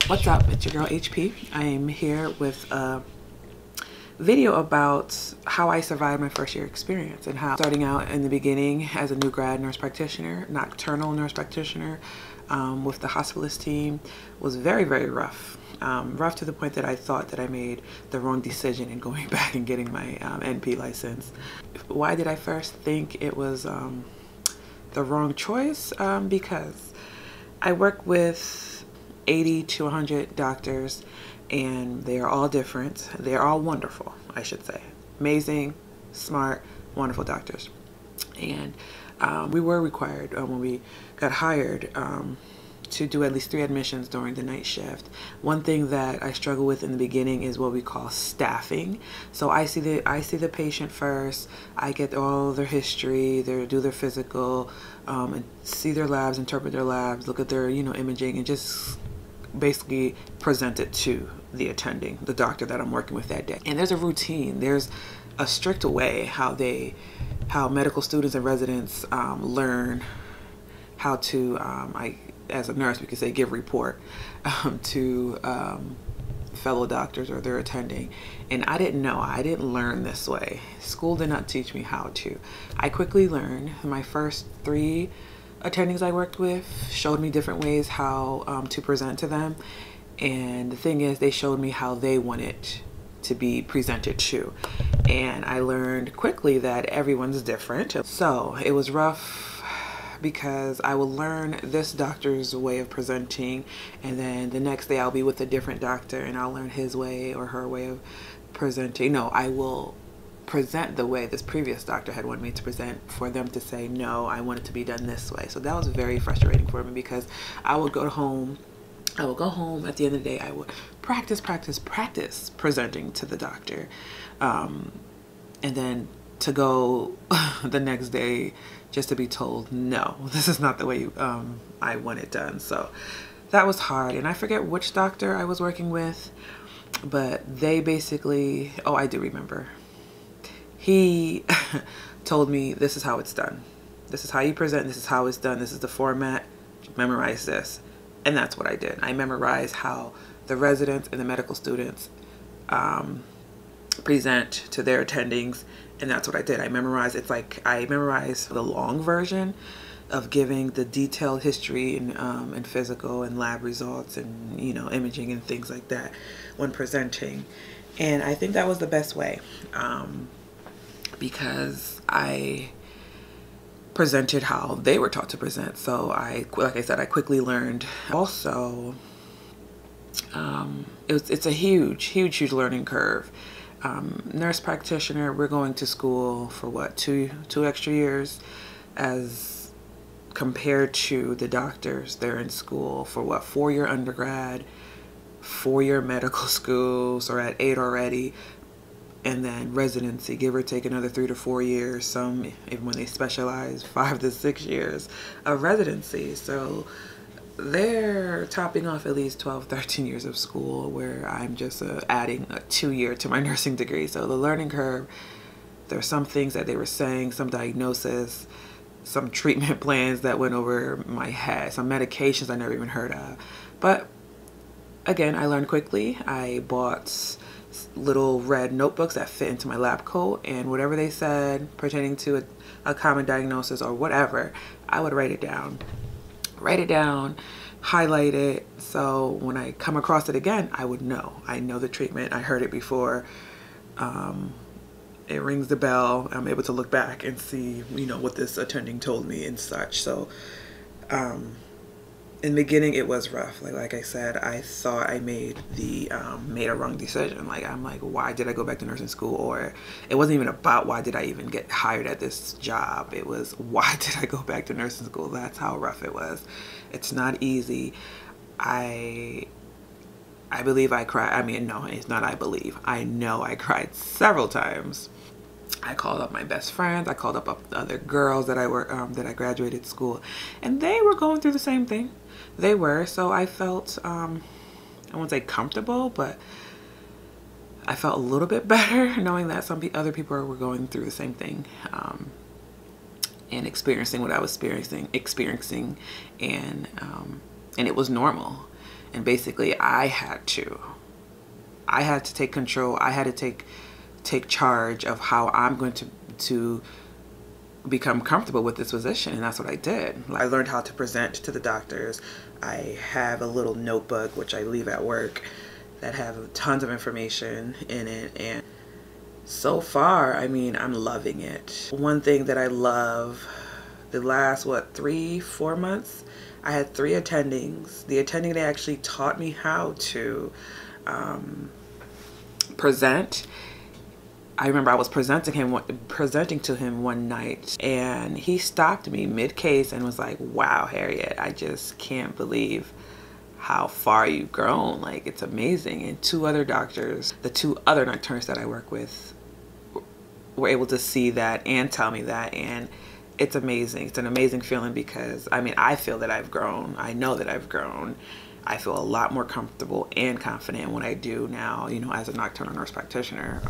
What's up? It's your girl HP. I am here with a video about how I survived my first year experience and how starting out in the beginning as a new grad nurse practitioner, nocturnal nurse practitioner with the hospitalist team was very, very rough. Rough to the point that I thought that I made the wrong decision in going back and getting my NP license. Why did I first think it was the wrong choice? Because I work with 80 to 100 doctors and they are all different. They are all wonderful, I should say. Amazing, smart, wonderful doctors. And we were required when we got hired to do at least 3 admissions during the night shift. One thing that I struggle with in the beginning is what we call staffing. So I see the patient first. I get all their history, do their physical, and see their labs, interpret their labs, look at their imaging, and just basically present it to the attending, the doctor that I'm working with that day. And there's a routine. There's a strict way how medical students and residents learn how to, as a nurse, we could say give report to fellow doctors or their attending. And I didn't know. I didn't learn this way. School did not teach me how to. I quickly learned. My first 3 attendings I worked with showed me different ways how to present to them. And the thing is, they showed me how they wanted to be presented to. And I learned quickly that everyone's different. So it was rough because I will learn this doctor's way of presenting, and then the next day I'll be with a different doctor and I'll learn his way or her way of presenting. No, I will present the way this previous doctor had wanted me to present, for them to say, no, I want it to be done this way. So that was very frustrating for me because I would go home at the end of the day. I would practice presenting to the doctor, and then to go the next day just to be told, no, this is not the way I want it done. So that was hard. And I forget which doctor I was working with, but they basically, oh, I do remember. He told me, this is how it's done. This is how you present. This is how it's done. This is the format. Memorize this. And that's what I did. I memorized how the residents and the medical students present to their attendings. And that's what I did. I memorized, it's like I memorized the long version of giving the detailed history and physical and lab results and, imaging and things like that when presenting. And I think that was the best way. Because I presented how they were taught to present. So like I said, I quickly learned. Also, it's a huge learning curve. Nurse practitioner, we're going to school for what, two extra years, as compared to the doctors. They're in school for what, 4-year undergrad, 4-year medical school, so we're at 8 already. And then residency, give or take another 3 to 4 years. Some, even when they specialize, 5 to 6 years of residency. So they're topping off at least 12, 13 years of school, where I'm just adding a 2-year to my nursing degree. So the learning curve, there are some things that they were saying, some diagnosis, some treatment plans that went over my head, some medications I never even heard of. But again, I learned quickly. I bought little red notebooks that fit into my lab coat, and whatever they said pertaining to a common diagnosis or whatever, I would write it down, highlight it, so when I come across it again, I would know. I know the treatment, I heard it before, it rings the bell, I'm able to look back and see, what this attending told me and such. So in the beginning, it was rough. Like I said, I thought I made a wrong decision. I'm like, why did I go back to nursing school? Or it wasn't even about why did I even get hired at this job. It was, why did I go back to nursing school? That's how rough it was. It's not easy. I believe I cried. I mean, no, it's not I believe. I know I cried several times. I called up my best friends. I called up other girls that I graduated school, and they were going through the same thing. They were. So I felt, I won't say comfortable, but I felt a little bit better knowing that other people were going through the same thing. And experiencing what I was experiencing, and it was normal. And basically I had to take control. I had to take charge of how I'm going to become comfortable with this position, and that's what I did. I learned how to present to the doctors. I have a little notebook which I leave at work that have tons of information in it, and so far, I mean, I'm loving it. One thing that I love, the last, what, 3-4 months, I had 3 attendings. The attending, they actually taught me how to present. I remember I was presenting to him one night, and he stopped me mid-case and was like, wow, Harriet, I just can't believe how far you've grown. Like, it's amazing. And 2 other doctors, the 2 other nocturnists that I work with, were able to see that and tell me that, and it's amazing. It's an amazing feeling because, I mean, I feel that I've grown. I know that I've grown. I feel a lot more comfortable and confident in what I do now, you know, as a nocturnal nurse practitioner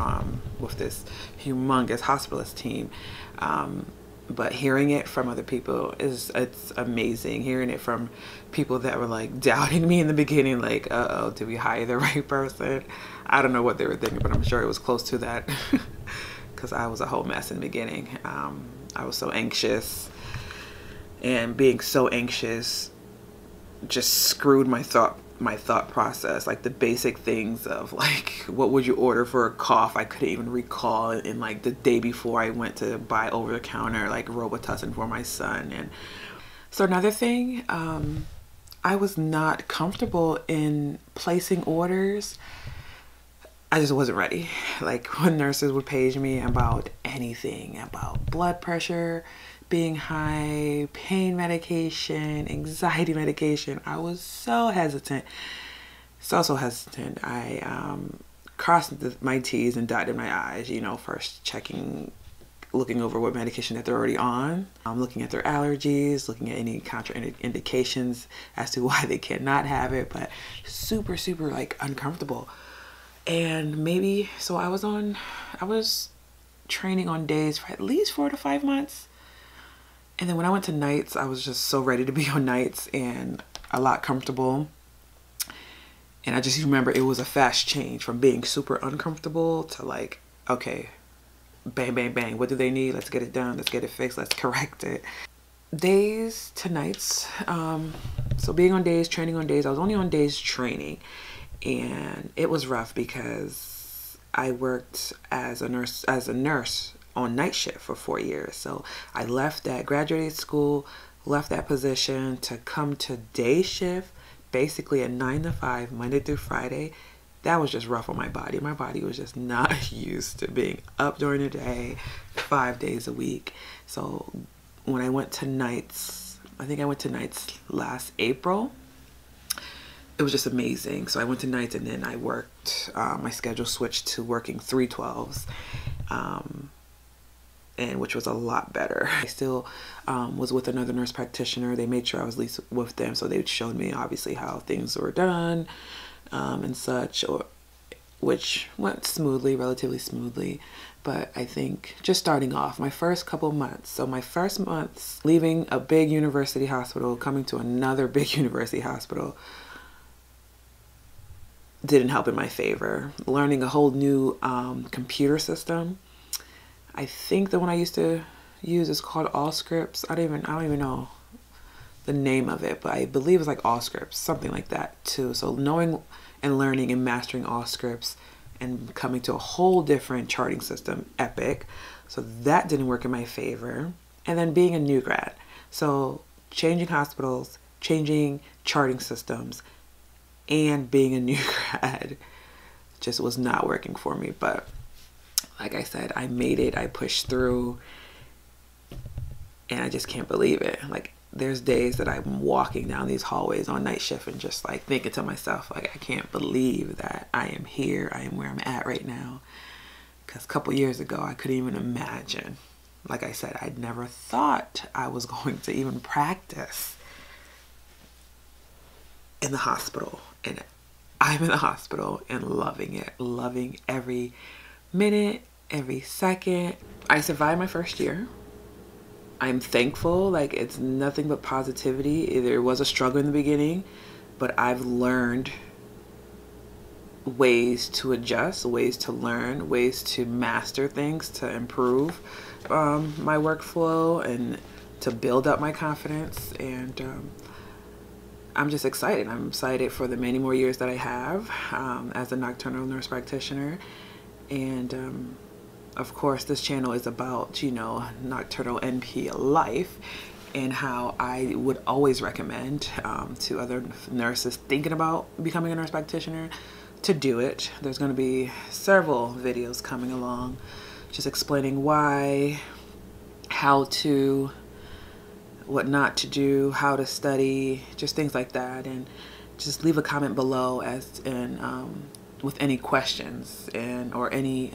with this humongous hospitalist team. But hearing it from other people it's amazing. Hearing it from people that were like doubting me in the beginning, like, uh-oh, did we hire the right person? I don't know what they were thinking, but I'm sure it was close to that because I was a whole mess in the beginning. I was so anxious, and being so anxious just screwed my thought process. Like the basic things of like, what would you order for a cough? I couldn't even recall. In like the day before, I went to buy over the counter like Robitussin for my son. And so another thing, I was not comfortable in placing orders. I just wasn't ready. Like when nurses would page me about anything, about blood pressure being high, pain medication, anxiety medication, I was so hesitant. So hesitant. I crossed my T's and dotted my I's, you know, first looking over what medication that they're already on, looking at their allergies, looking at any contraindications as to why they cannot have it, but super like uncomfortable. And maybe, so I was training on days for at least 4 to 5 months. And then when I went to nights, I was just so ready to be on nights and a lot comfortable. And I just remember it was a fast change from being super uncomfortable to like, okay, bang, bang, bang. What do they need? Let's get it done. Let's get it fixed. Let's correct it. Days to nights. So being on days, training on days, I was only on days training. And it was rough because I worked as a nurse on night shift for 4 years. So I left that, graduated school, left that position to come to day shift, basically a 9 to 5, Monday through Friday. That was just rough on my body. My body was just not used to being up during the day, 5 days a week. So when I went to nights, I think I went to nights last April, it was just amazing. So I went to nights and then I worked, my schedule switched to working 3/12s. And which was a lot better. I still was with another nurse practitioner. They made sure I was at least with them, so they showed me obviously how things were done and such, which went smoothly, relatively smoothly. But I think just starting off, my first couple months, so my first months leaving a big university hospital, coming to another big university hospital, didn't help in my favor. Learning a whole new computer system. I think the one I used to use is called Allscripts. I don't even know the name of it, but I believe it's like Allscripts, something like that too. So knowing and learning and mastering Allscripts and coming to a whole different charting system, Epic. So that didn't work in my favor. And then being a new grad. So changing hospitals, changing charting systems, and being a new grad just was not working for me. But like I said, I made it, I pushed through, and I just can't believe it. Like there's days that I'm walking down these hallways on night shift and just like thinking to myself, like, I can't believe that I am here, I am where I'm at right now. Because a couple years ago, I couldn't even imagine. Like I said, I'd never thought I was going to even practice in the hospital. And I'm in the hospital and loving it, loving every minute, every second. I survived my first year. I'm thankful. Like, it's nothing but positivity. There was a struggle in the beginning, but I've learned ways to adjust, ways to learn, ways to master things, to improve my workflow and to build up my confidence. And I'm just excited. I'm excited for the many more years that I have as a nocturnal nurse practitioner. And of course, this channel is about, you know, nocturnal NP life, and how I would always recommend to other nurses thinking about becoming a nurse practitioner to do it. There's going to be several videos coming along just explaining why, how to, what not to do, how to study, just things like that. And just leave a comment below as in with any questions and or any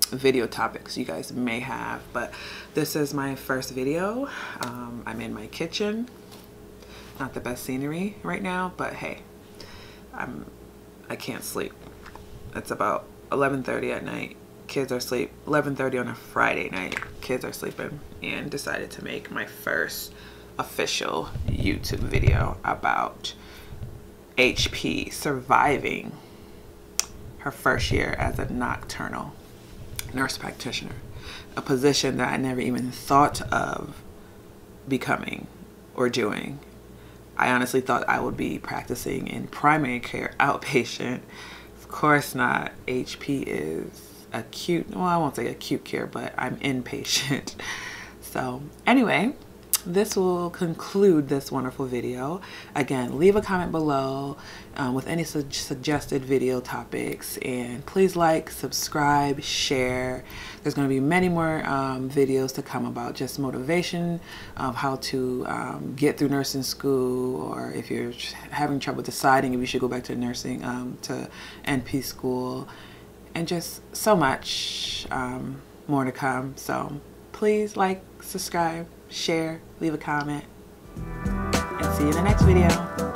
video topics you guys may have. But this is my first video. I'm in my kitchen. Not the best scenery right now, but hey, I can't sleep. It's about 11:30 at night. Kids are asleep. 11:30 on a Friday night. Kids are sleeping, and decided to make my first official YouTube video about HP surviving her first year as a nocturnal nurse practitioner, a position that I never even thought of becoming or doing. I honestly thought I would be practicing in primary care outpatient. Of course not. HP is acute, well, I won't say acute care, but I'm inpatient. So anyway, this will conclude this wonderful video. Again, leave a comment below with any suggested video topics, and please like, subscribe, share. There's going to be many more videos to come about just motivation of how to get through nursing school, or if you're having trouble deciding if you should go back to nursing, to NP school, and just so much more to come. So please like, subscribe, share, leave a comment, and see you in the next video.